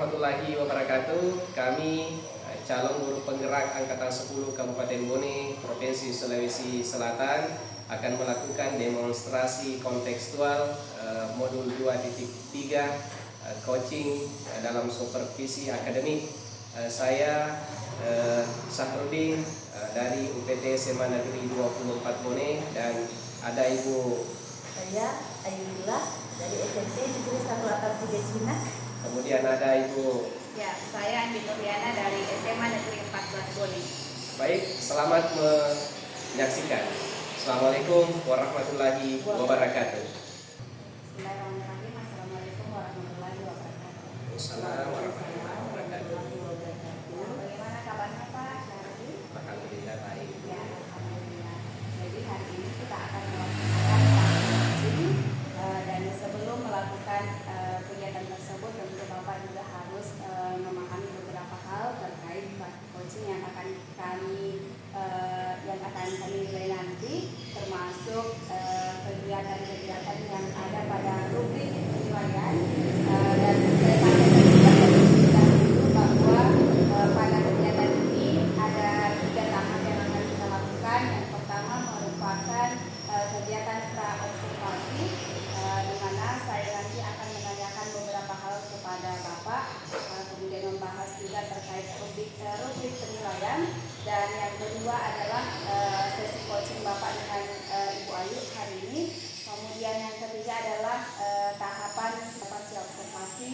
warahmatullahi wabarakatuh. Kami calon guru penggerak Angkatan 10 Kabupaten Bone, Provinsi Sulawesi Selatan akan melakukan demonstrasi kontekstual modul 2.3 coaching dalam supervisi akademik. Saya Sahrudin dari UPT SMA Negeri 24 Bone, dan ada Ibu. Saya Ayulillah dari SMP Negeri 183 Cina. Kemudian ada Ibu. Ya, saya Andi Nuriana dari SMA Negeri 14 Bone. Baik, selamat menyaksikan. Assalamualaikum warahmatullahi wabarakatuh. Bismillahirrahmanirrahim. Assalamualaikum warahmatullahi wabarakatuh. Assalamualaikum warahmatullahi wabarakatuh. Bagaimana kabarnya Pak Syahri? Alhamdulillah baik. Ya, alhamdulillah. Jadi hari ini kita akan melakukan coaching, dan sebelum melakukan kegiatan tersebut tentu Bapak juga harus memahami beberapa hal terkait coaching yang akan kami nilai nanti, termasuk kegiatan-kegiatan yang ada pada rubrik penilaian. Dan saya sampaikan juga dulu bahwa pada kegiatan ini ada 3 tahap yang akan kita lakukan. Yang pertama merupakan kegiatan pra-observasi, di mana saya nanti akan menanyakan beberapa hal kepada Bapak, kemudian membahas juga terkait rubrik penilaian. Dan yang kedua adalah sesi coaching Bapak dengan Ibu Ayu hari ini. Kemudian yang ketiga adalah tahapan pasca observasi,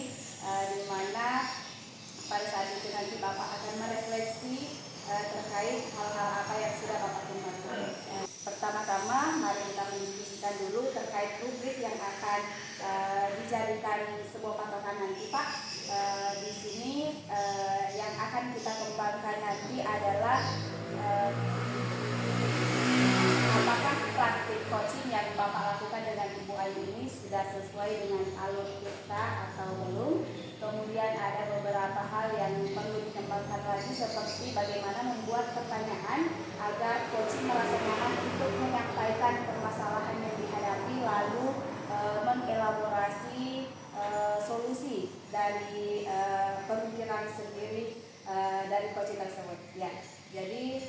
di mana pada saat itu nanti Bapak akan merefleksi terkait hal-hal apa yang sudah Bapak kembangkan. Pertama-tama mari kita mendiskusikan dulu terkait rubrik yang akan dijadikan sebuah patokan nanti Pak. Di sini yang akan kita kembangkan nanti adalah apakah praktik coaching yang Bapak lakukan dengan Ibu Ayu ini sudah sesuai dengan alur kita atau belum. Kemudian ada beberapa hal yang perlu dikembangkan lagi, seperti bagaimana membuat pertanyaan agar coaching merasa nyaman untuk menyampaikan permasalahan yang dihadapi, lalu mengelaborasi solusi dari pemikiran sendiri dari coaching tersebut. Ya, jadi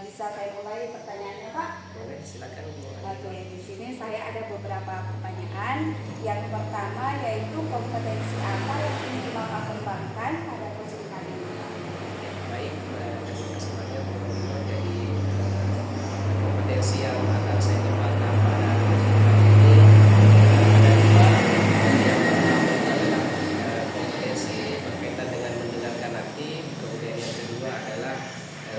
bisa saya mulai pertanyaannya Pak? Boleh, silakan. Oke, di sini saya ada beberapa pertanyaan. Yang pertama yaitu kompetensi apa yang ingin Bapak kembangkan pada coaching kali ini? Baik, terima kasih banyak. Jadi kompetensi yang akan saya kembangkan pada coaching kali ini ada 2. Yang pertama adalah kompetensi berkaitan dengan mendengarkan aktif. Kemudian yang kedua adalah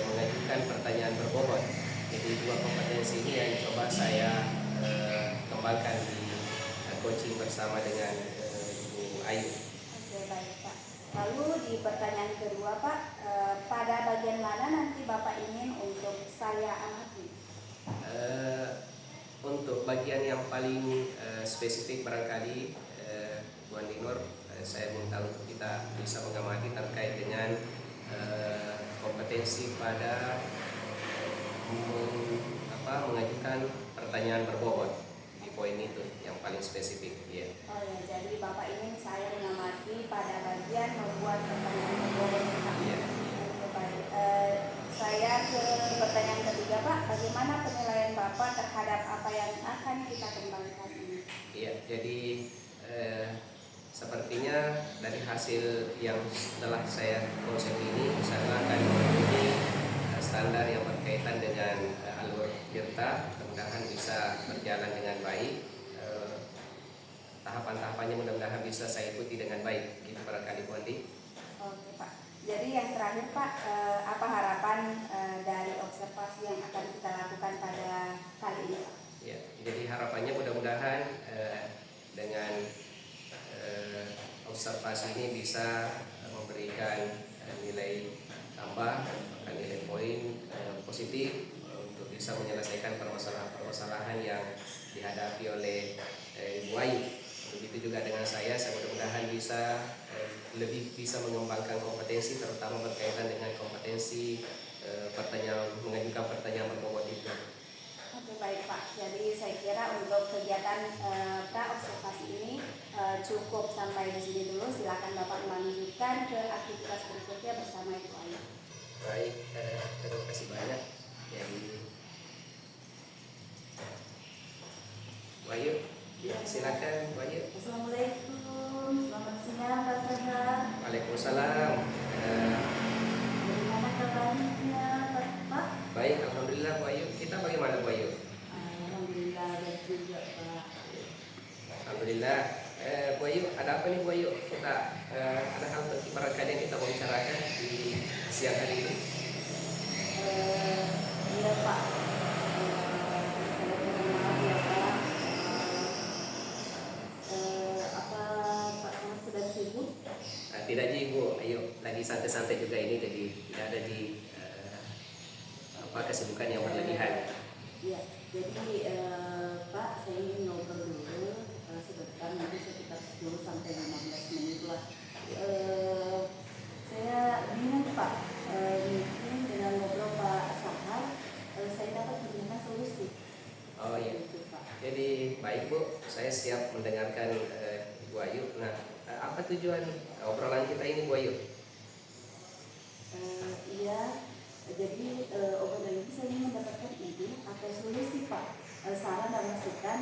mengajukan pertanyaan berbobot. Jadi 2 kompetensi ini yang coba saya kembangkan di coaching bersama dengan Ibu Ayu. Oke, baik Pak. Lalu di pertanyaan kedua Pak, pada bagian mana nanti Bapak ingin untuk saya amati? Untuk bagian yang paling spesifik barangkali Bu Andi Nur, saya minta untuk kita bisa mengamati terkait dengan kompetensi pada mengajukan pertanyaan berbobot. Di poin itu yang paling spesifik. Ya. Oh ya, jadi Bapak ingin saya mengamati pada bagian membuat pertanyaan berbobot. Ya. Baik. Saya ke pertanyaan ketiga Pak, bagaimana penilaian Bapak terhadap apa yang akan kita kembangkan ini? Iya, jadi sepertinya dari hasil yang setelah saya konsep ini, saya akan memenuhi standar yang berkaitan dengan alur tirta. Mudah-mudahan bisa berjalan dengan baik. Tahapan-tahapannya mudah-mudahan bisa saya ikuti dengan baik. Gitu barangkali Bu Andi. Oke Pak. Jadi yang terakhir Pak, apa harapan dari observasi yang akan kita lakukan pada kali ini Pak? Ya, jadi harapannya mudah-mudahan dengan observasi ini bisa memberikan nilai tambah, nilai poin positif untuk bisa menyelesaikan permasalahan-permasalahan yang dihadapi oleh Ibu Ayu. Begitu juga dengan saya mudah-mudahan bisa lebih bisa mengembangkan kompetensi, terutama berkaitan dengan kompetensi mengajukan pertanyaan berbobot itu. Oke, baik Pak. Jadi saya kira untuk kegiatan pra observasi ini cukup sampai di sini dulu. Silakan Bapak melanjutkan lanjutkan ke aktivitas berikutnya bersama Ibu Ayu. Baik, terima kasih banyak. Jadi Bu Ayu, ya, silakan Bu Ayu. Assalamualaikum, selamat siang Pak Sadar. Waalaikumsalam. Bagaimana kabarnya Pak? Baik, alhamdulillah Bu Ayu. Kita bagaimana Bu Ayu? Alhamdulillah baik juga Pak. Alhamdulillah. Bu Ayu, ada apa nih Bu Ayu? Kita ada hal penting barangkali yang kita mau bicarakan di siang hari ini. Iya Pak. Saya mohon maaf ya Pak. Apa Pak Somad sedang sibuk? Tidak Ji Bu, ayo lagi santai-santai juga ini, jadi tidak ada di kesibukan yang berlebihan. Iya, jadi Pak saya ingin ngobrol dulu sebentar, nanti sekitar 10 sampai 15 menit lah. Saya bingung Pak, mungkin dengan ngobrol Pak Sahar saya dapat memberikan solusi. Oh iya. Itu, Pak. Jadi baik Bu, saya siap mendengarkan Ibu Ayu. Nah, apa tujuan obrolan kita ini Bu Ayu? Iya, jadi obrolan ini saya ingin mendapatkan ide atau solusi Pak, saran dan masukan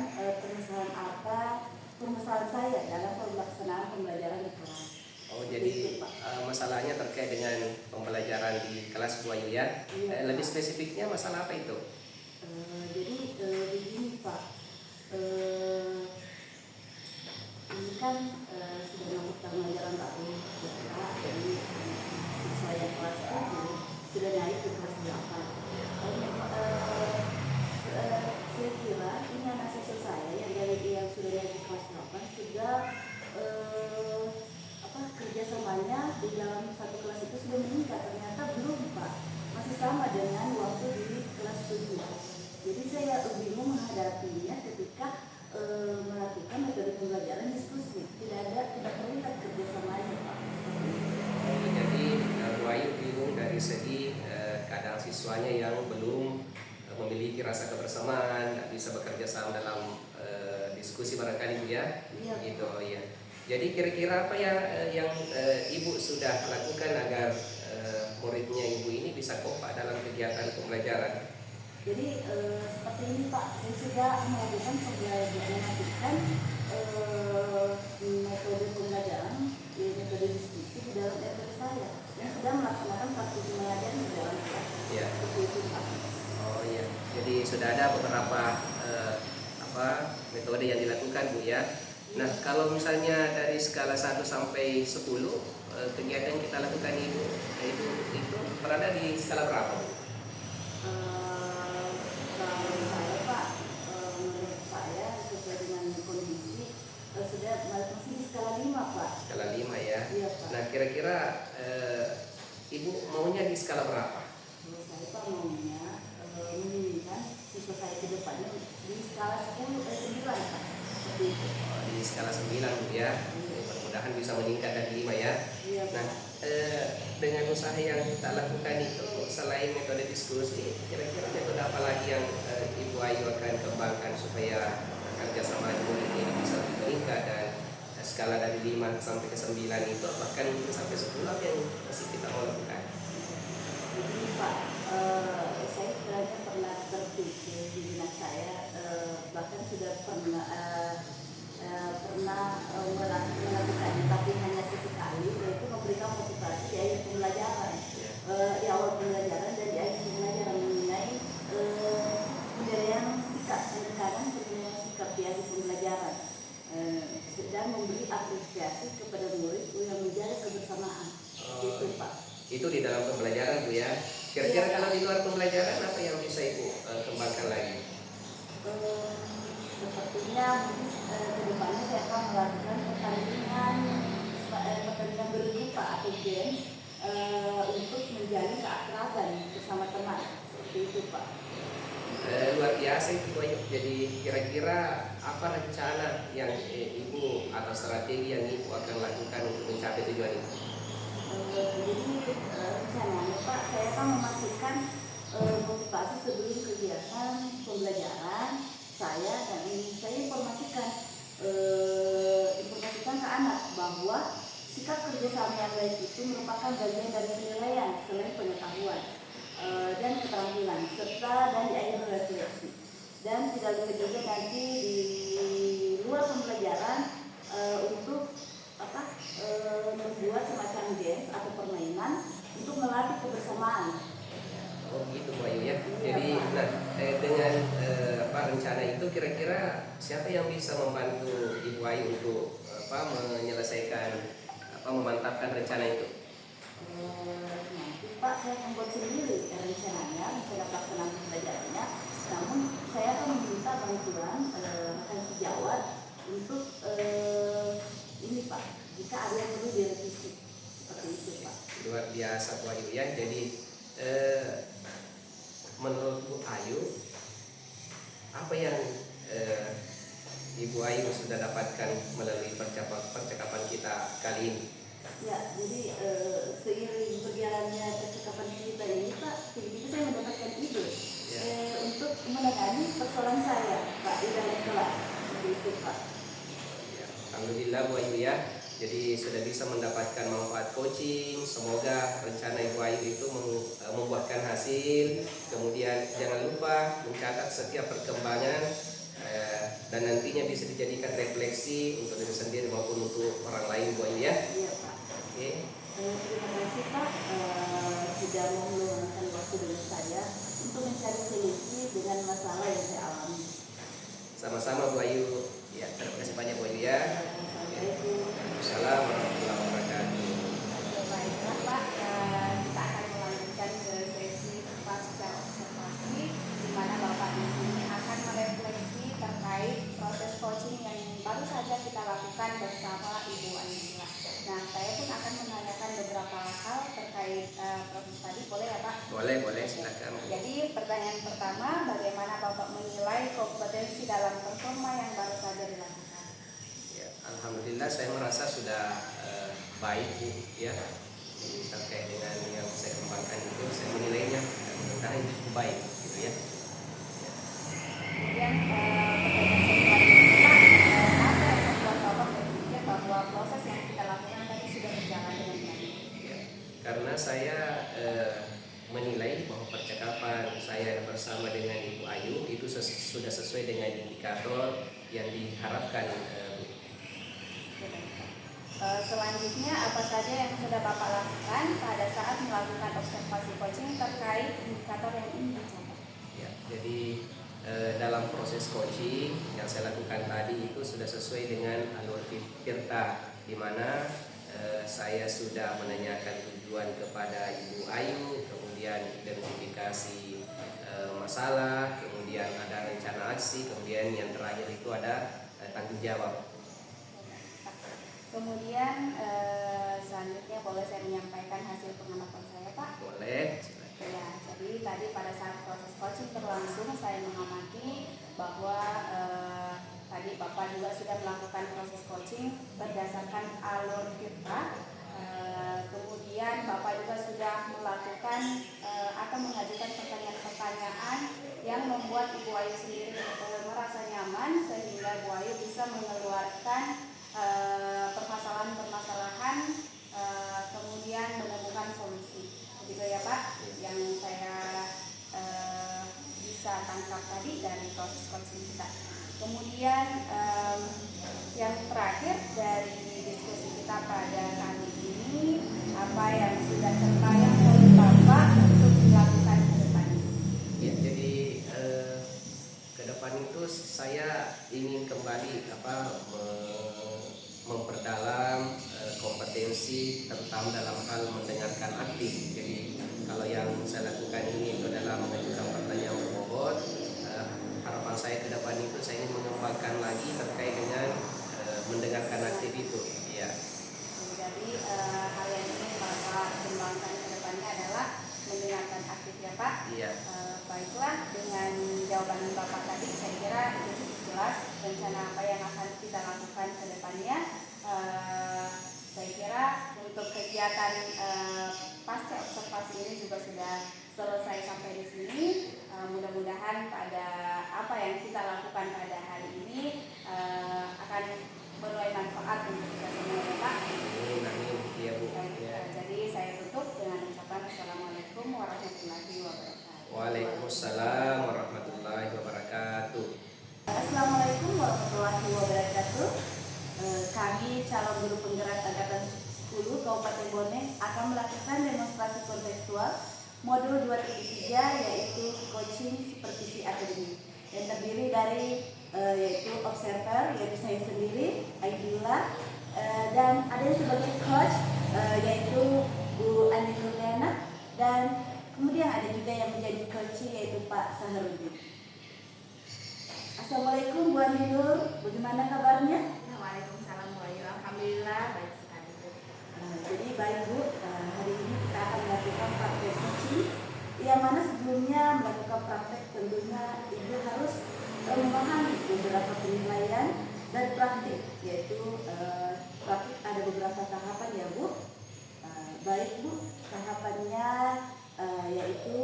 permasalahan saya dalam pelaksanaan pembelajaran di kelas. Oh jadi masalahnya terkait dengan pembelajaran di kelas Bu Ayu ya? Iya, Lebih Pak. spesifiknya masalah apa itu? Jadi begini Pak, ini kan sudah masuk tahun ajaran baru ya, jadi siswa yang kelas 7 sudah naik ke kelas 8. Saya kira ini anak siswa saya yang sudah naik ke kelas 8 sudah kerjasamanya di dalam satu kelas itu sudah meningkat. Ternyata belum Pak, masih sama dengan waktu di kelas 7. Jadi saya bingung menghadapinya ketika melakukan metode pembelajaran diskusi. Tidak terlihat kerjasamanya Pak. Jadi Bu Ayu bingung dari segi keadaan siswanya yang belum memiliki rasa kebersamaan, tidak bisa bekerja sama dalam diskusi barangkali Bu ya? Iya. Gitu, oh iya. Jadi kira-kira apa yang Ibu sudah lakukan agar muridnya Ibu ini bisa kompak dalam kegiatan pembelajaran? Jadi seperti ini Pak, saya sudah melakukan memastikan metode pembelajaran, metode diskusi di dalam RT saya yang sudah melaksanakan praktik pembelajaran di dalam kelas. Ya. Seperti itu Pak. Oh iya. Jadi sudah ada beberapa metode yang dilakukan Bu ya. Nah, kalau misalnya dari skala 1 sampai 10 kegiatan yang kita lakukan itu berada di skala berapa? Kalau saya Pak, menurut saya sesuai dengan kondisi sudah masih di skala 5 Pak. Skala 5 ya. Iya Pak. Nah, kira-kira Ibu maunya di skala berapa? Kalau saya Pak maunya menginginkan siswa saya ke depannya di skala 9 Pak. Seperti itu. Oh, di skala 9 Bu ya. Mudah-mudahan bisa meningkat dari 5 ya. Iya Pak. Nah, dengan usaha yang kita lakukan itu selain metode diskusi, kira-kira metode apa lagi yang Ibu Ayu akan kembangkan supaya kerjasama murid ini bisa meningkat dan skala dari 5 sampai ke 9 itu bahkan mungkin sampai 10 apa yang masih kita mau lakukan? Jadi Pak, saya sebenarnya pernah terpikir di benak saya, bahkan sudah pernah melakukannya, tapi hanya sesekali, yaitu memberikan motivasi di akhir pembelajaran, di awal pembelajaran dan di akhir pembelajaran mengenai penilaian sikap, penekanan penilaian sikap di akhir pembelajaran, dan memberi apresiasi kepada murid yang menjaga kebersamaan. Gitu Pak. Itu di dalam pembelajaran Bu ya. Kira-kira kalau di luar pembelajaran apa yang bisa Ibu kembangkan lagi? Sepertinya mungkin kedepannya saya akan melakukan pertandingan berupa atau games untuk menjalin keakraban bersama teman. Seperti itu Pak. Luar biasa itu Bu Ayu. Jadi kira-kira apa rencana yang Ibu atau strategi yang Ibu akan lakukan untuk mencapai tujuan itu? Jadi rencananya Pak, saya akan memastikan motivasi sebelum kegiatan pembelajaran saya, dan saya informasikan ke anak bahwa sikap kerjasama yang baik itu merupakan bagian dari penilaian selain pengetahuan dan keterampilan serta dan diakhiri refleksi. Dan tidak lupa juga nanti di luar pembelajaran untuk membuat semacam games atau permainan untuk melatih kebersamaan. Oh gitu Bu Ayu ya. Iya, Jadi Pak. dengan rencana itu kira-kira siapa yang bisa membantu Ibu Ayu untuk menyelesaikan memantapkan rencana itu? Nanti Pak saya membuat sendiri rencananya, rencana pelaksanaan pembelajarannya. Namun saya akan meminta bantuan rekan sejawat untuk ini Pak, jika ada yang perlu direvisi seperti itu Pak. Luar biasa Bu Ayu ya. Jadi menurut Bu Ayu, apa yang Ibu Ayu sudah dapatkan melalui percakapan kita kali ini? Ya, jadi seiring berjalannya percakapan kita ini Pak, tiba-tiba saya mendapatkan ide Ya. untuk menangani persoalan saya Pak di dalam kelas. Seperti itu Pak. Ya, alhamdulillah Bu Ayu ya. Jadi sudah bisa mendapatkan manfaat coaching. Semoga rencana Ibu Ayu itu membuahkan hasil. Kemudian jangan lupa mencatat setiap perkembangan dan nantinya bisa dijadikan refleksi untuk diri sendiri maupun untuk orang lain Bu Ayu ya. Iya Pak. Oke. Terima kasih Pak sudah mau meluangkan waktu dengan saya untuk mencari solusi dengan masalah yang saya alami. Sama-sama Bu Ayu. Ya, terima kasih banyak Bu Ayu ya. Assalamualaikum. Assalamualaikum warahmatullahi wabarakatuh. Baiklah Pak, kita akan melanjutkan ke sesi pasca observasi, di mana Bapak di sini akan merefleksi terkait proses coaching yang baru saja kita lakukan bersama Ibu Anissa. Nah, saya pun akan menanyakan beberapa hal terkait proses tadi, boleh ya Pak? Boleh, silakan. Jadi pertanyaan pertama, bagaimana Bapak menilai kompetensi dalam performa yang baru saja dilakukan? Ya, alhamdulillah saya merasa sudah baik Bu ya. Jadi terkait dengan yang saya kembangkan itu saya menilainya mudah-mudahan cukup baik gitu ya. Kemudian pertanyaan saya selanjutnya Pak, apa yang membuat Bapak berpikir bahwa proses yang kita lakukan tadi sudah berjalan dengan baik? Ya, karena saya menilai bahwa percakapan saya bersama dengan Ibu Ayu itu sudah sesuai dengan indikator yang diharapkan Bu. Selanjutnya apa saja yang sudah Bapak lakukan pada saat melakukan observasi coaching terkait indikator yang ingin dicapai? Ya, jadi dalam proses coaching yang saya lakukan tadi itu sudah sesuai dengan alur Tirta, di mana saya sudah menanyakan tujuan kepada Ibu Ayu, kemudian identifikasi masalah, kemudian ada rencana aksi, kemudian yang terakhir itu ada tanggung jawab. Kemudian selanjutnya boleh saya menyampaikan hasil pengamatan saya Pak? Boleh. Ya, jadi tadi pada saat proses coaching berlangsung saya mengamati bahwa tadi Bapak juga sudah melakukan proses coaching berdasarkan alur Tirta. Kemudian Bapak juga sudah melakukan atau mengajukan pertanyaan-pertanyaan yang membuat Ibu Ayu sendiri merasa nyaman sehingga Ibu Ayu bisa mengeluarkan permasalahan-permasalahan kemudian menemukan solusi. Begitu ya Pak, yang saya bisa tangkap tadi dari proses coaching kita. Kemudian yang terakhir dari diskusi kita pada kali ini, apa yang sudah terbayang oleh Bapak untuk dilakukan ke depannya? Ya, jadi ke depan itu saya ingin kembali memperdalam kompetensi terutama dalam hal mendengarkan aktif. Jadi kalau yang saya lakukan ini itu adalah mengajukan pertanyaan berbobot, harapan saya ke depan itu saya ingin mengembangkan lagi terkait dengan mendengarkan aktif itu. Ya. Jadi hal yang ingin Bapak kembangkan ke depannya adalah mendengarkan aktif ya Pak. Iya. Baiklah, dengan jawaban Bapak tadi saya kira itu cukup jelas rencana apa yang akan kita lakukan ke depannya. Saya kira untuk kegiatan pasca observasi ini juga sudah selesai sampai di sini. Mudah-mudahan pada apa yang kita lakukan pada hari ini akan menuai manfaat untuk kita semua ya Pak. Amin. iya Bu. Baik, Ya. jadi saya tutup dengan ucapan Assalamualaikum warahmatullahi wabarakatuh. Waalaikumsalam warahmatullahi wabarakatuh. Assalamualaikum warahmatullahi wabarakatuh. Kami calon guru penggerak angkatan 10 Kabupaten Bone akan melakukan demonstrasi kontekstual modul 2.3 yaitu coaching supervisi akademik yang terdiri dari yaitu observer yaitu saya sendiri Aidillah, dan ada yang sebagai coach yaitu Bu Andi Nurliana, dan kemudian ada juga yang menjadi coach yaitu Pak Saharudin. Assalamualaikum Bu Andi Nur, bagaimana kabarnya? Waalaikumsalam warahmatullahi wabarakatuh. Alhamdulillah baik sekali Bu. Jadi baik Bu, hari ini kita akan melakukan praktek coaching yang mana sebelumnya melakukan praktek tentunya Ibu harus memahami beberapa penilaian dan praktik, yaitu praktik ada beberapa tahapan ya Bu. Baik Bu, tahapannya yaitu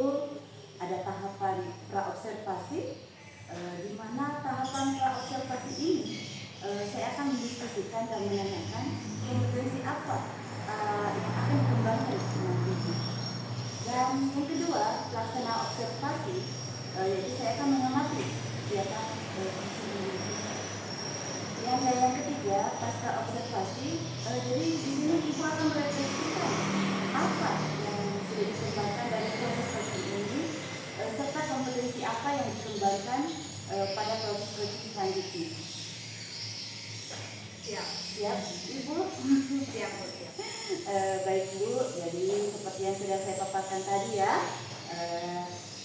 ada tahapan praobservasi, di mana tahapan praobservasi ini saya akan mendiskusikan dan menanyakan kompetensi apa yang akan dikembangkan nanti. Dan yang kedua, pelaksana observasi, yaitu saya akan mengamati kegiatan yang ketiga, pasca observasi, jadi di sini Ibu akan merefleksikan apa yang sudah dikembangkan dari proses coaching ini, serta kompetensi apa yang dikembangkan pada proses coaching selanjutnya. Siap Ibu? Siap Bu, siap. Baik Bu, jadi seperti yang sudah saya paparkan tadi ya,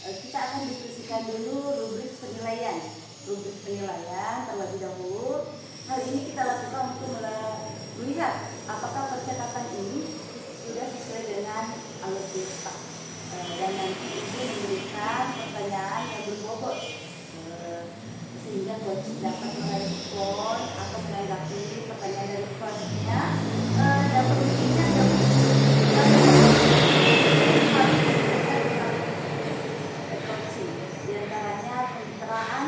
kita akan diskusikan dulu rubrik penilaian. Rubrik penilaian terlebih dahulu. Hal ini kita lakukan untuk melihat apakah percakapan ini sudah sesuai dengan alutsista, dan nanti Ibu memberikan pertanyaan yang berbobot sehingga coach dapat merespon atau menanggapi pertanyaan dari coachnya, dapat mengingat coaching, diantaranya pencitraan,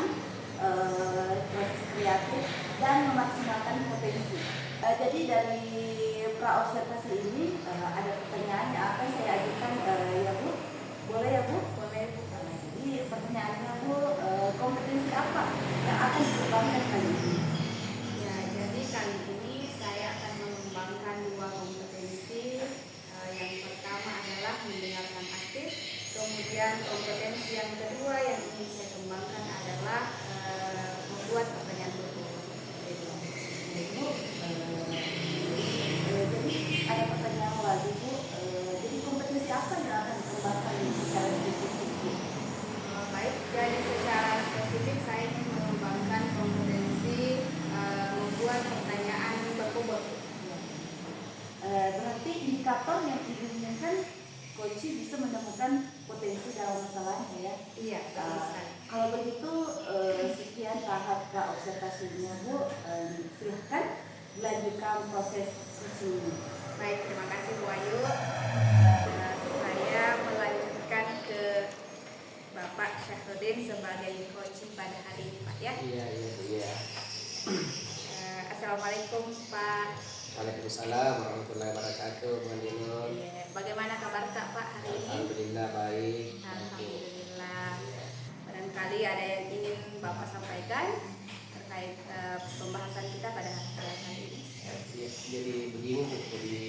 proses kreatif, dan memaksimalkan potensi. Jadi dari praobservasi ini ada pertanyaan yang akan saya ajukan ya Bu, boleh ya Bu? Boleh Bu. Jadi pertanyaannya Bu, kompetensi apa yang akan dikembangkan kali ini? Ya, jadi kali ini saya akan mengembangkan dua kompetensi. Yang pertama adalah mendengarkan aktif. Kemudian kompetensi yang kedua yang ingin saya kembangkan adalah membuat pertanyaan berbobot. Bu, jadi ada pertanyaan lagi Bu, jadi kompetensi apa yang akan dikembangkan secara spesifik Bu? Baik, jadi secara spesifik saya ingin mengembangkan kompetensi membuat pertanyaan berbobot. Berarti indikator yang diinginkan coach bisa menemukan potensi dalam masalahnya ya? Iya, betul sekali. Kalau begitu sekian tahap observasinya Bu, silahkan dilanjutkan proses coaching. Baik, terima kasih Bu Ayu. Saya melanjutkan ke Bapak Syahrudin sebagai coaching pada hari ini Pak ya. Iya. Assalamualaikum Pak. Waalaikumsalam warahmatullahi wabarakatuh. Bu Andi Nur. Bagaimana kabar Kak Pak hari ini? Alhamdulillah baik. Alhamdulillah. Barangkali ada yang ingin Bapak sampaikan terkait pembahasan kita pada hari ini. Ya, jadi begini Bu, jadi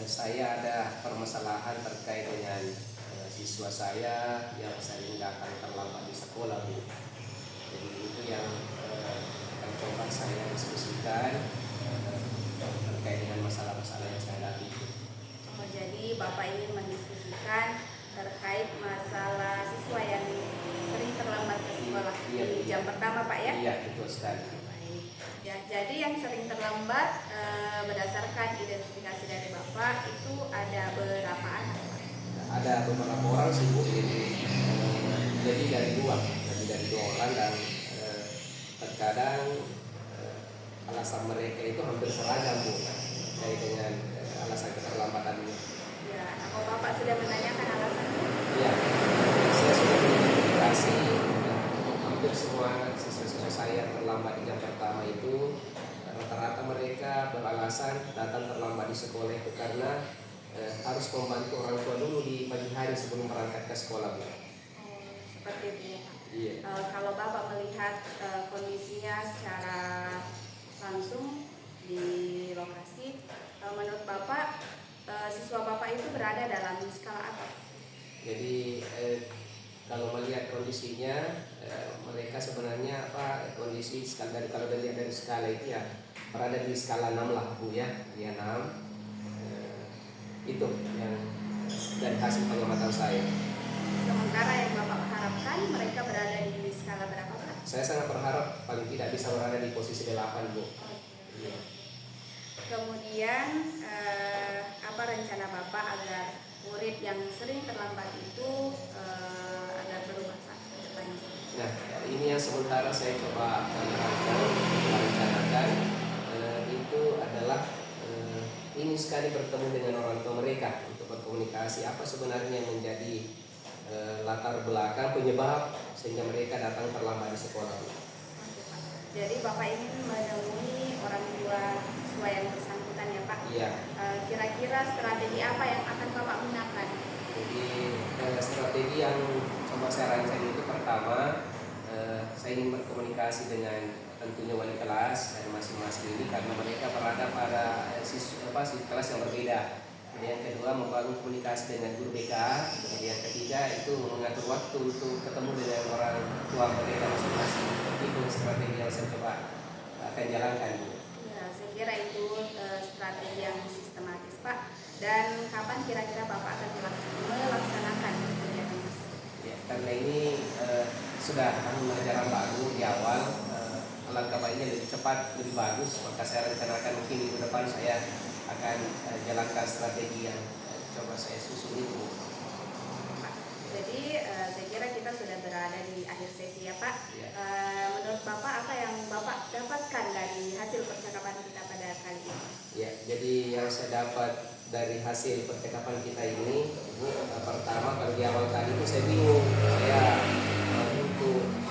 saya ada permasalahan terkait dengan siswa saya yang sering datang terlambat di sekolah Bu. Jadi itu yang akan coba saya diskusikan terkait dengan masalah-masalah yang saya hadapi. Oh, jadi Bapak ingin mendiskusikan terkait masalah siswa yang sering terlambat ke sekolah di jam pertama Pak ya? Iya, betul sekali. Baik. Ya, jadi yang sering terlambat berdasarkan identifikasi dari Bapak itu ada berapa anak Pak? Ada beberapa orang sih Bu, jadi dari dua orang, dan terkadang alasan mereka itu hampir seragam Bu terkait dengan alasan keterlambatan ini. Ya, apa Bapak sudah menanyakan alasannya? Ya, saya sudah mengidentifikasi hampir semua siswa-siswa saya terlambat di jam pertama itu rata-rata mereka beralasan datang terlambat di sekolah itu karena harus membantu orang tua dulu di pagi hari sebelum berangkat ke sekolah, Bu. Seperti itu ya Pak. Iya. Kalau Bapak melihat kondisinya secara langsung di lokasi, menurut Bapak siswa Bapak itu berada dalam skala apa? Jadi kalau melihat kondisinya mereka sebenarnya kondisi skala kalau dilihat dari skala itu ya berada di skala 6 lah, Bu ya. Dia 6. Itu yang dari hasil pengamatan saya. Sementara yang Bapak harapkan mereka berada di skala berapa Pak? Saya sangat berharap paling tidak bisa berada di posisi 8, Bu. Iya. Kemudian apa rencana Bapak agar murid yang sering terlambat itu agar berubah Pak ke depannya? Nah, ini yang sementara saya coba rencanakan itu adalah ingin sekali bertemu dengan orang tua mereka untuk berkomunikasi apa sebenarnya yang menjadi latar belakang penyebab sehingga mereka datang terlambat di sekolah. Jadi Bapak ingin menemui orang tua siswa yang bersangkutan ya Pak? Iya. Kira-kira strategi apa yang akan Bapak gunakan? Jadi strategi yang coba saya rancang itu pertama saya ingin berkomunikasi dengan tentunya wali kelas dan masing-masing ini karena mereka berada pada kelas yang berbeda. Kemudian kedua membangun komunikasi dengan guru BK. Kemudian ketiga itu mengatur waktu untuk ketemu dengan orang tua mereka masing-masing. Itu strategi yang saya coba akan jalankan. Ya, saya kira itu strategi yang sistematis Pak. Dan kapan kira-kira Bapak akan melaksanakan kegiatan tersebut? Ya, karena ini sudah tahun ajaran baru di awal. Alangkah baiknya lebih cepat, lebih bagus. Maka saya rencanakan mungkin minggu depan saya akan jalankan strategi yang coba saya susun itu. Jadi saya kira kita sudah berada di akhir sesi ya Pak. Ya. Menurut Bapak apa yang Bapak dapatkan dari hasil percakapan kita pada kali ini? Ya, jadi yang saya dapat dari hasil percakapan kita ini, pertama kalau di awal tadi itu saya bingung, saya untuk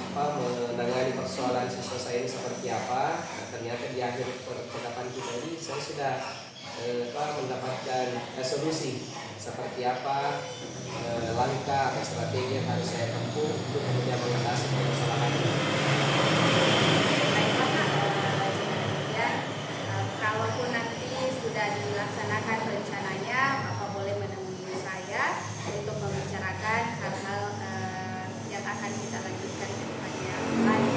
menangani persoalan siswa saya ini seperti apa. Nah, ternyata di akhir percakapan kita ini saya sudah mendapatkan solusi seperti apa langkah atau strategi yang harus saya tempuh untuk kemudian mengatasi permasalahan ini. Baik Pak, kemudian kalaupun nanti sudah dilaksanakan rencananya, Bapak boleh menemui saya untuk membicarakan hal-hal yang akan kita lanjutkan ke depannya lagi.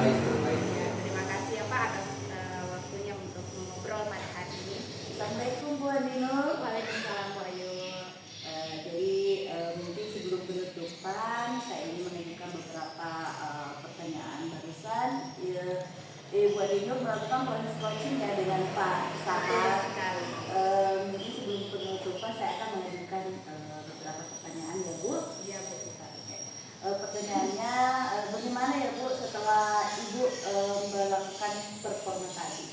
Baik. Ya, terima kasih ya Pak atas waktunya untuk mengobrol pada hari ini. Assalamualaikum Bu Anino. Waalaikumsalam Bu Ayu. Jadi mungkin sebelum penutupan saya ingin mengajukan beberapa pertanyaan barusan. Bu Adino melakukan proses coaching ya dengan Pak Sahar. Mungkin sebelum penutupan saya akan mengajukan beberapa pertanyaan ya Bu. Iya Bu. Pertanyaannya bagaimana ya Bu setelah Ibu melakukan performa tadi?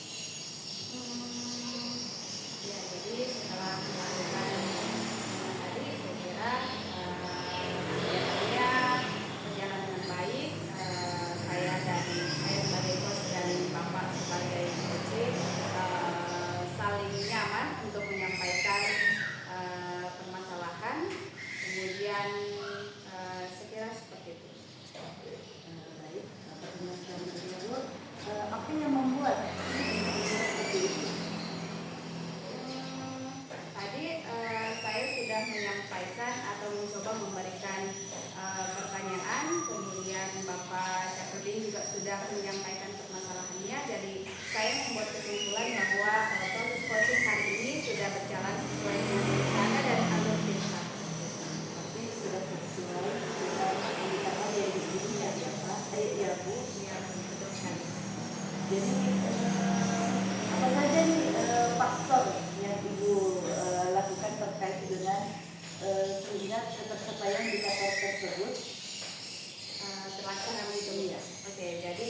Ya, jadi setelah melakukan tadi saya kira kegiatannya berjalan dengan baik. Saya sebagai coach dan Bapak sebagai coach saling nyaman untuk menyampaikan permasalahan. Kemudian saya kira seperti itu. Baik, pertanyaan selanjutnya Bu, apa yang membuat seperti itu? Tadi saya sudah menyampaikan atau mencoba memberikan pertanyaan, kemudian Bapak Syafruddin juga sudah menyampaikan permasalahannya. Jadi saya membuat kesimpulan bahwa proses coaching hari ini sudah berjalan sesuai dengan rencana dan alur desa. Tapi sudah sesuai dengan indikator yang diberikan ya Pak? Ya Bu. Ya, betul sekali. Jadi apa saja nih faktor yang Ibu lakukan terkait dengan sehingga ketercapaian indikator tersebut Terlaksana begitu ya. Oke, jadi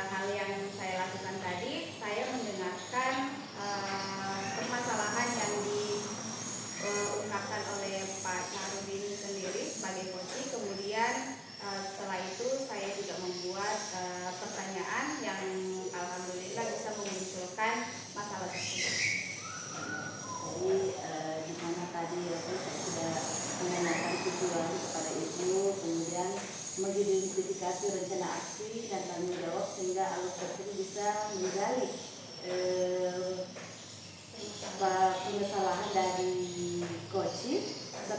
hal yang saya lakukan tadi, saya mendengarkan permasalahan yang diungkapkan oleh Pak Syarudin sendiri sebagai coach. Kemudian setelah itu saya juga membuat pertanyaan yang alhamdulillah bisa memunculkan masalah tersebut.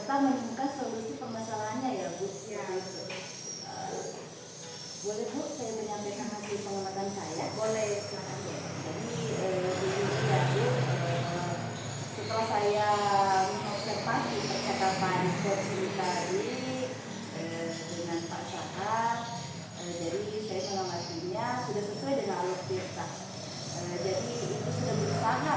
serta menemukan solusi permasalahannya ya Bu. Ya, Seperti itu. Boleh Bu saya menyampaikan hasil pengamatan saya? boleh, silakan. Jadi begini ya Bu, setelah saya mengobservasi percakapan coaching tadi dengan Pak Saka, jadi saya mengamatinya sudah sesuai dengan alur tirta. Jadi itu sudah berusaha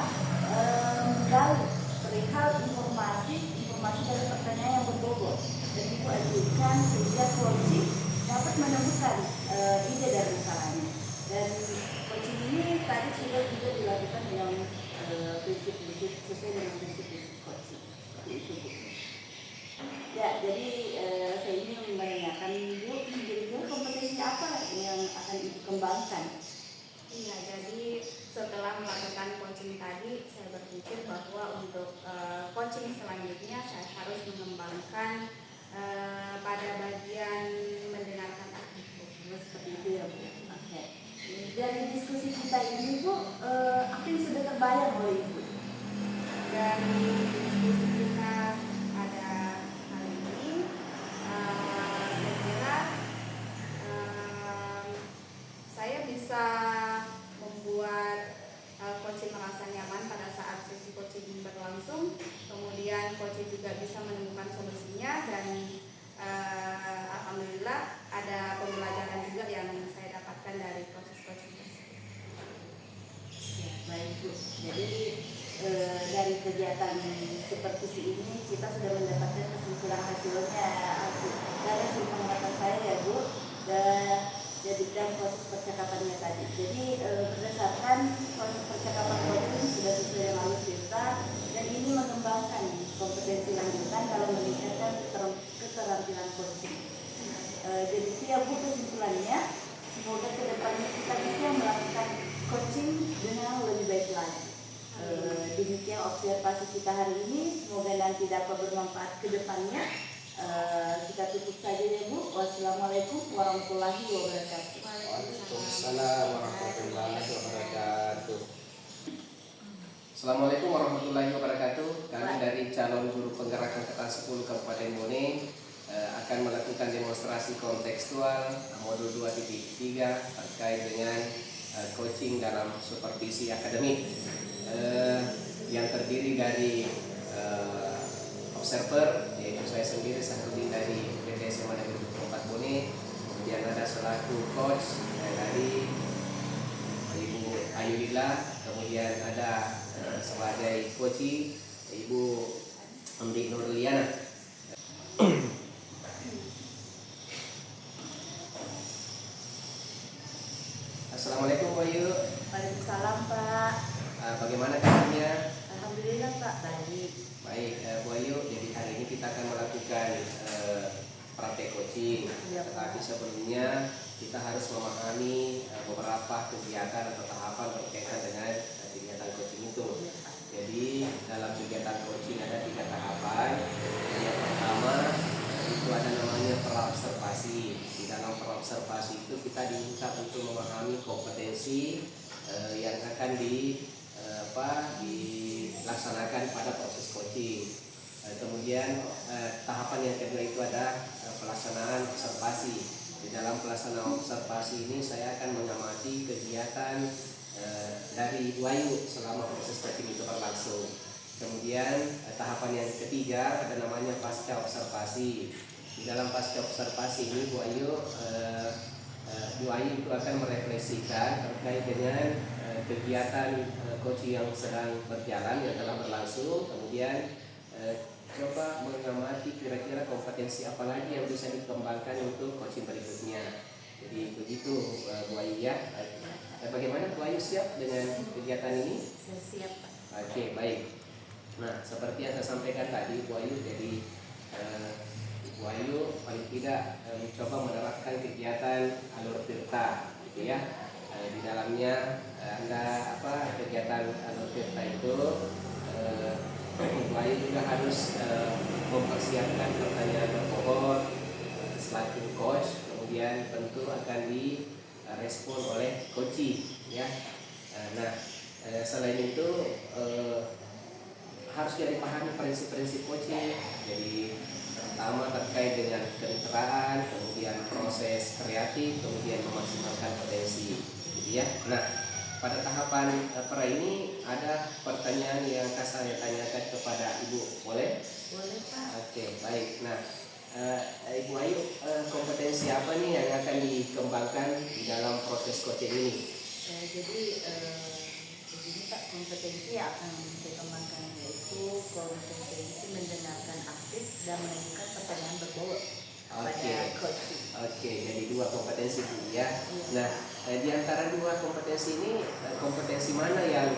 menggali perihal informasi dari pertanyaan yang berbobot dan Ibu ajukan sehingga coaching dapat menemukan ide dari masalahnya. Dan coaching ini tadi sudah juga dilakukan dengan prinsip-prinsip sesuai dengan prinsip-prinsip coaching. Seperti itu Bu. Ya, jadi saya ingin menanyakan Bu, kira-kira kompetensi apa yang akan Ibu kembangkan? Iya, jadi setelah melakukan coaching tadi, saya berpikir bahwa untuk coaching selanjutnya saya harus mengembangkan pada bagian mendengarkan Seperti itu ya Bu. Oke. Dari diskusi kita ini Bu, apa yang sudah terbayang oleh Ibu? Dari diskusi kita pada hari ini, saya kira saya bisa membuat coaching merasa nyaman pada saat sesi coaching berlangsung. Kemudian coaching juga bisa menemukan solusinya dan alhamdulillah ada pembelajaran juga yang saya dapatkan dari proses coaching tersebut. Ya, baik Bu. Jadi dari kegiatan seperti ini kita sudah mendapatkan kesimpulan hasilnya dari hasil pengamatan saya ya Bu. Dan proses percakapannya tadi. Jadi berdasarkan proses percakapan coaching sudah sesuai dengan alur tirta dan ini mengembangkan kompetensi lanjutan dalam meningkatkan keterampilan coaching. Jadi itu ya Bu kesimpulannya. Semoga kedepannya kita bisa melakukan coaching dengan lebih baik lagi. Demikian observasi kita hari ini. Semoga nanti dapat bermanfaat ke depannya. Kita tutup saja ya Bu. Wassalamualaikum warahmatullahi wabarakatuh. Waalaikumsalam warahmatullahi wabarakatuh. Assalamualaikum warahmatullahi wabarakatuh. Kami dari calon guru penggerak angkatan 10 Kabupaten Bone akan melakukan demonstrasi kontekstual modul 2.3 terkait dengan coaching dalam supervisi akademik yang terdiri dari observer, yaitu saya sendiri Sahrudin dari PT SMA Negeri 4 Bone. Kemudian ada selaku coach dari Ibu Ayudila. Kemudian ada sebagai coaching Ibu Amri Nurliana. Assalamualaikum Bu Ayu. Waalaikumsalam Pak. Bagaimana kabarnya? Alhamdulillah Pak, baik. Baik Bu Ayu, jadi hari ini kita akan melakukan praktek coaching. Ya, Tetapi sebelumnya kita harus memahami beberapa kegiatan atau tahapan berkaitan dengan kegiatan coaching itu. Jadi dalam kegiatan coaching ada 3 tahapan. Yang pertama itu ada namanya praobservasi. Di dalam praobservasi itu kita diminta untuk memahami kompetensi yang akan dilaksanakan pada proses coaching. Kemudian tahapan yang kedua itu ada pelaksanaan observasi. Di dalam pelaksanaan observasi ini saya akan mengamati kegiatan dari Ibu Ayu selama proses coaching itu berlangsung. Kemudian tahapan yang ketiga ada namanya pasca observasi. Di dalam pasca observasi ini Bu Ayu itu akan merefleksikan terkait dengan kegiatan coaching yang sedang berjalan, yang telah berlangsung. Kemudian coba mengamati kira-kira kompetensi apa lagi yang bisa dikembangkan untuk coaching berikutnya. Jadi begitu Bu Ayu ya. Bagaimana Bu Ayu, siap dengan kegiatan ini? Saya siap Pak. Oke, baik. Nah, seperti yang saya sampaikan tadi Bu Ayu, jadi Bu Ayu paling tidak mencoba menerapkan kegiatan alur tirta, gitu ya. Di dalamnya ada kegiatan alur tirta itu Bu Ayu juga harus mempersiapkan pertanyaan berbobot selaku coach, kemudian tentu akan direspon oleh coaching, ya. Nah, selain itu harus dipahami prinsip-prinsip coaching. Jadi pertama terkait dengan kemitraan, kemudian proses kreatif, kemudian memaksimalkan potensi, gitu ya. Nah, pada tahapan pra ini ada pertanyaan yang akan saya tanyakan kepada Ibu, boleh? Boleh Pak. Oke, baik. Nah, Ibu Ayu, kompetensi apa nih yang akan dikembangkan di dalam proses coaching ini? Jadi begini Pak, kompetensi yang akan saya kembangkan yaitu kompetensi mendengarkan aktif dan menentukan pertanyaan berbobot pada coaching. Oke, jadi dua kompetensi itu ya. Iya. Nah, di antara dua kompetensi ini, kompetensi mana yang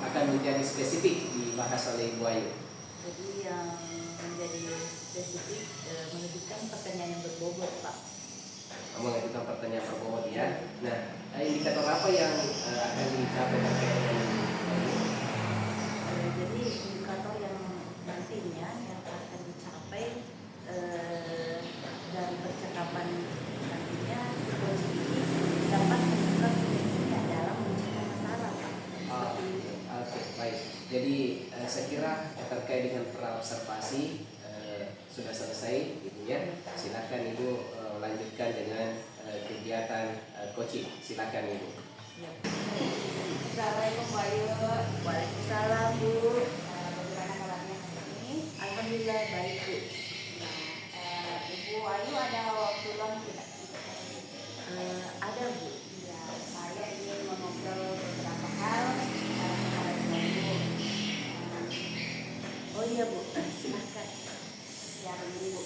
akan menjadi spesifik dibahas oleh Ibu Ayu? Jadi yang menjadi spesifik menentukan pertanyaan yang berbobot Pak. Mengajukan pertanyaan berbobot ya. Nah, indikator apa yang akan dicapai terkait dengan ini? Jadi indikator yang nantinya yang akan dicapai dari percakapan nantinya si coaching ini dapat menentukan potensinya dalam menciptakan masalah Pak. Seperti itu. Oke, baik. Jadi saya kira terkait dengan praobservasi sudah selesai, gitu ya. Silakan Ibu lanjutkan dengan kegiatan coaching. Silakan Ibu. Ya. Assalamualaikum Bu Ayu. Waalaikumsalam Bu. Bagaimana kabarnya hari ini? Alhamdulillah baik Bu. Ibu Ayu ada waktu luang tidak? Ada Bu. Ya, saya ingin mengobrol beberapa hal kepada Ibu Ayu. Oh iya Bu, silahkan. Ya begini Bu,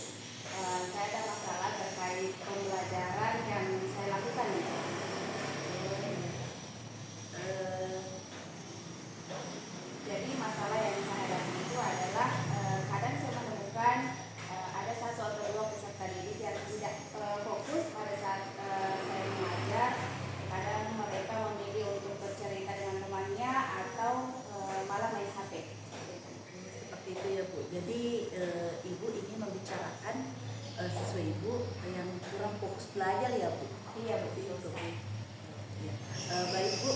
saya ada masalah terkait pembelajaran yang saya lakukan nih. Jadi masalah yang saya hadapi itu adalah kadang saya menemukan ada satu atau dua peserta didik yang tidak fokus pada saat saya mengajar. Kadang mereka memilih untuk bercerita dengan temannya atau malah main HP. Seperti itu ya Bu. Jadi Ibu ingin membicarakan siswa Ibu yang kurang fokus belajar ya Bu. Iya betul. Ya. Baik Bu,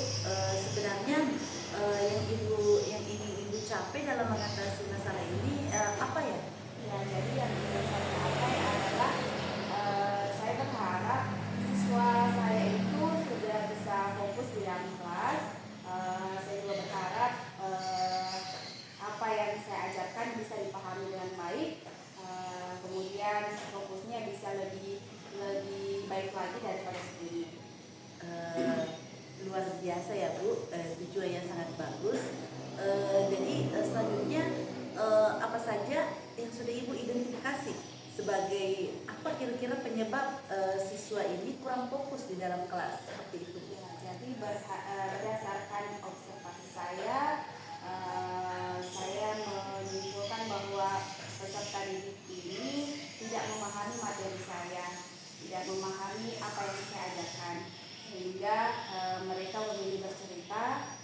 sebenarnya yang ingin Ibu capai dalam mengatasi masalah ini apa ya? Ya, jadi yang ingin saya capai adalah saya berharap siswa saya itu sudah bisa fokus di dalam kelas. Saya juga berharap apa yang saya ajarkan bisa dipahami dengan baik. Kemudian fokusnya bisa lebih baik lagi daripada sebelumnya. Luar biasa ya Bu, tujuan yang sangat bagus. Jadi selanjutnya apa saja yang sudah Ibu identifikasi sebagai apa kira-kira penyebab siswa ini kurang fokus di dalam kelas seperti itu? Ya, jadi berdasarkan observasi saya menyimpulkan bahwa peserta didik ini tidak memahami materi saya, tidak memahami apa yang saya ajarkan, sehingga mereka memilih bercerita,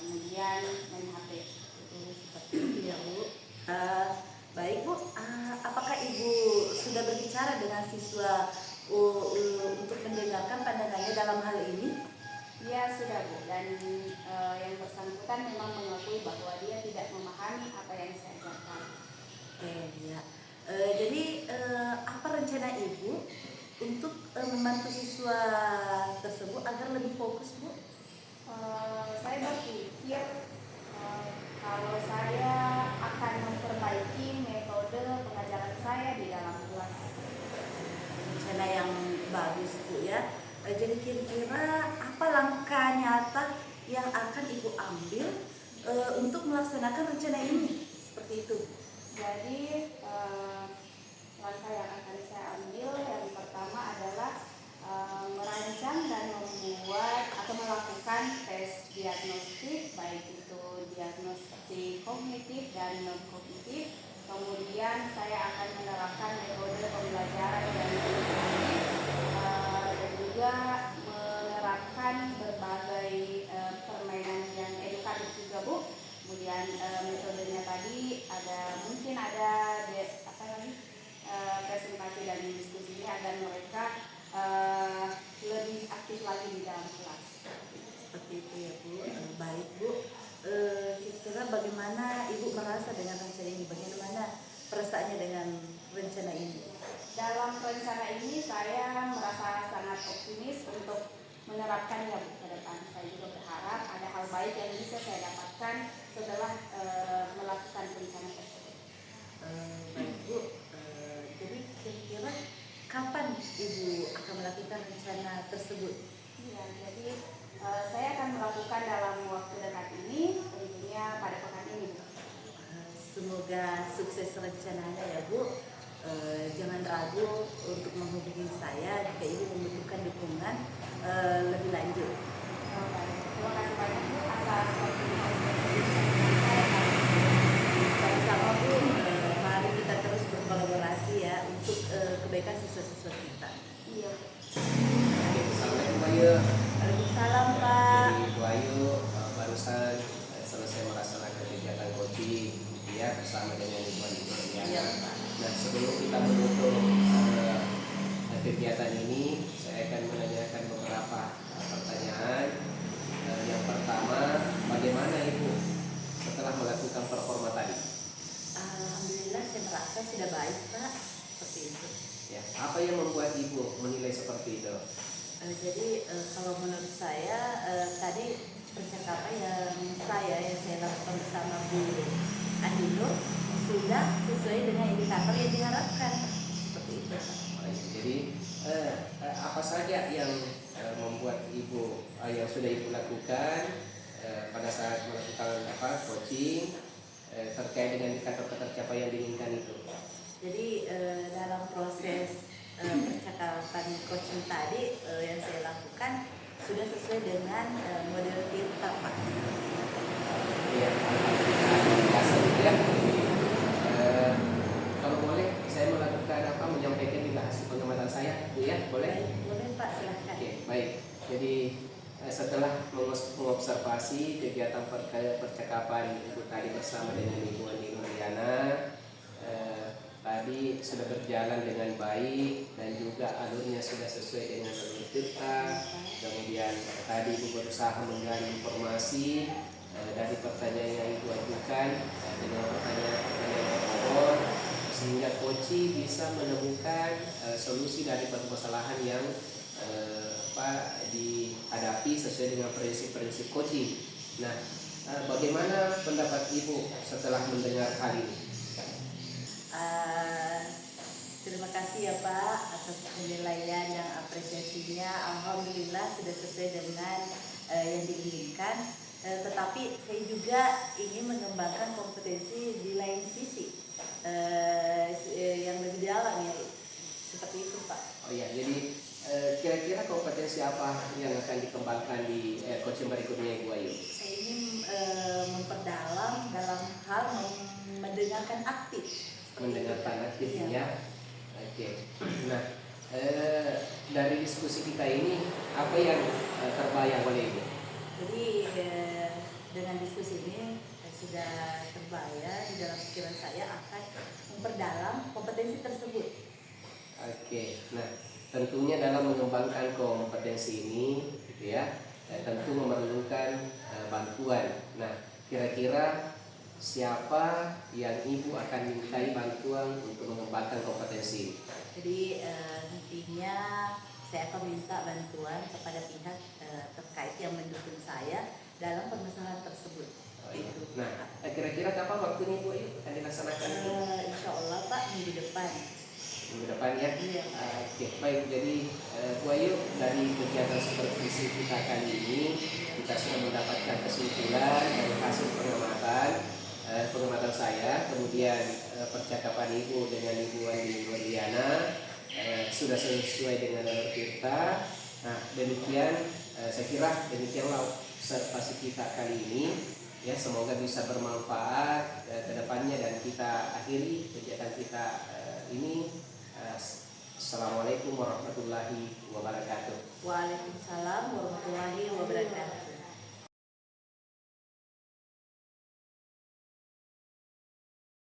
kemudian main HP. Seperti itu ya Bu. Baik Bu, apakah Ibu sudah berbicara dengan siswa untuk mendengarkan pandangannya dalam hal ini? Ya sudah Bu, dan yang bersangkutan memang mengakui bahwa dia tidak memahami apa yang saya ajarkan. Oke ya. Jadi apa rencana Ibu untuk membantu siswa tersebut agar lebih fokus Bu? Saya berpikir kalau saya akan memperbaiki metode pengajaran saya di dalam kelas. Rencana yang bagus Bu ya. Jadi kira-kira apa langkah nyata yang akan Ibu ambil untuk melaksanakan rencana ini? Seperti itu. Jadi langkah yang akan saya ambil yang pertama adalah merancang dan membuat atau melakukan tes diagnostik, baik itu diagnostik kognitif dan non kognitif. Kemudian saya akan menerapkan metode pembelajaran yang inovatif dan juga menerapkan berbagai permainan yang edukatif juga Bu. Kemudian metodenya tadi saya merasa sangat optimis untuk menerapkannya Bu, ke depan. Saya juga berharap ada hal baik yang bisa saya dapatkan setelah melakukan rencana tersebut. Baik Bu, jadi kira-kira kapan Ibu akan melakukan rencana tersebut? Ya, jadi saya akan melakukan dalam waktu dekat ini, tentunya pada pekan ini Bu. Semoga sukses rencananya ya Bu. Jangan ragu untuk menghubungi saya jika Ibu membutuhkan dukungan lebih lanjut. Terima kasih banyak Bu atas waktu saya. Sama-sama Bu, mari kita terus berkolaborasi ya untuk kebaikan siswa-siswa kita. Iya. Oke, Assalamualaikum Bu Ayu. Waalaikumsalam Pak. Jadi Bu Ayu barusan selesai melaksanakan kegiatan coaching ya bersama dengan Ibu Iya Diana. Pak. Nah, sebelum kita menutup kegiatan ini, saya akan menanyakan beberapa pertanyaan. Yang pertama, bagaimana Ibu setelah melakukan performa tadi? Alhamdulillah saya merasa sudah baik Pak, seperti itu. Ya, apa yang membuat Ibu menilai seperti itu? Jadi kalau menurut saya tadi percakapan yang saya lakukan bersama Bu Andino sudah sesuai dengan indikator yang diharapkan, seperti itu Pak. Jadi apa saja yang membuat Ibu yang sudah Ibu lakukan pada saat melakukan coaching terkait dengan indikator tercapai yang diinginkan itu? Jadi dalam proses percakapan coaching tadi yang saya lakukan sudah sesuai dengan model kita Pak. Iya, biasa gitu ya. Kalau boleh, saya melakukan menyampaikan juga hasil pengamatan saya, Bu ya, boleh? Boleh Pak, silahkan. Oke, baik. Jadi setelah mengobservasi kegiatan percakapan Ibu tadi bersama dengan Ibu Andino Diana, tadi sudah berjalan dengan baik dan juga alurnya sudah sesuai dengan alur kita. Kemudian tadi Ibu berusaha menggali informasi dari pertanyaan yang Ibu ajukan dengan pertanyaan-pertanyaan yang pokok, sehingga coach bisa menemukan solusi dari permasalahan yang dihadapi sesuai dengan prinsip-prinsip coaching. Nah, bagaimana pendapat Ibu setelah mendengar hal ini? Terima kasih ya Pak atas penilaian dan apresiasinya. Alhamdulillah sudah sesuai dengan yang diinginkan. Tetapi saya juga ingin mengembangkan kompetensi di lain sisi yang lebih dalam ya, seperti itu Pak. Oh ya, jadi kira-kira kompetensi apa yang akan dikembangkan di coaching berikutnya Ibu Ayu? Saya ingin memperdalam dalam hal mendengarkan aktif. Mendengarkan aktif Iya. ya. Oke. Nah, dari diskusi kita ini apa yang terbayang oleh Ibu? Jadi dengan diskusi ini sudah terbayang di dalam pikiran saya akan memperdalam kompetensi tersebut. Oke. Nah, tentunya dalam mengembangkan kompetensi ini, gitu ya, tentu memerlukan bantuan. Nah, kira-kira siapa yang Ibu akan mintai bantuan untuk mengembangkan kompetensi? Jadi nantinya saya akan minta bantuan kepada pihak terkait yang mendukung saya dalam permasalahan tersebut. Oh, iya. Nah, kira-kira kapan waktunya Bu Ayu akan dilaksanakan itu? Insya Allah Pak, minggu depan. Minggu depan ya? Iya. Oke, baik. Jadi Bu Ayu, dari kegiatan supervisi kita kali ini kita sudah mendapatkan kesimpulan dari hasil pengamatan saya, kemudian percakapan Ibu dengan Ibu Andino Diana sudah sesuai dengan alur kita. Nah, demikian saya kira demikianlah observasi kita kali ini. Ya, semoga bisa bermanfaat ke depannya dan kita akhiri kegiatan kita ini. Assalamualaikum warahmatullahi wabarakatuh. Waalaikumsalam warahmatullahi wabarakatuh.